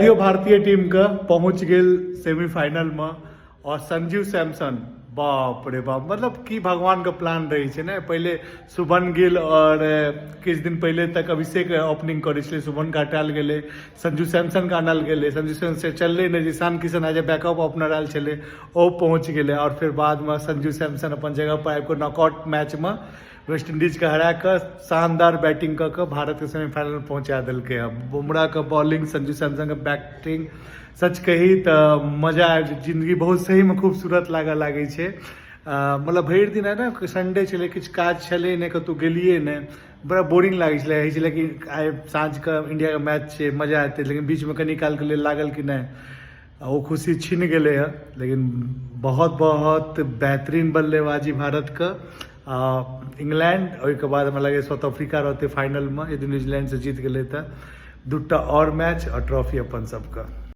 भारतीय टीम का पहुंच गेल सेमीफाइनल में और संजू सैमसन बाप रे बाप मतलब कि भगवान का प्लान रही है ना। पहले शुभन गिल और किछ दिन पहले तक अभिषेक ओपनिंग करे छे, शुभन का हटाल गेले, संजू सैमसन का आनल गेले, संजू सैमसन चलले नहीं, ईशान किशन आज बैकअप ओपनर आयल छे ओ पहुंच गेले और फिर बाद में संजू सैमसन अपन जगह पर आबि नॉकआउट मैच में वेस्ट इंडीज के हरा कर शानदार बैटिंग कर भारत के सेमीफाइनल में पहुंचा दिल्के। बुमराह का बॉलिंग, संजू सैमसन का बैटिंग सच कही तो मजा आबि, जिंदगी बहुत सही में खूबसूरत लागे छे। मतलब भरि दिन है ना, संडे छे किछ काज छे नहीं, कतौ गेलिए नहीं, बड़ा बोरिंग लागे छे कि आइ साँझ का इंडिया का मैच छे, मजा आते, लेकिन बीच में कनी काल के लिए लागल कि नहीं वो खुशी छिन गए है। लेकिन बहुत बहुत बेहतरीन बल्लेबाजी भारत का। इंग्लैंड और के बाद हमें लगे साउथ अफ्रीका रहते फाइनल में, यदि न्यूजीलैंड से जीत गए तो 2टा और मैच और ट्रॉफी अपन सबका।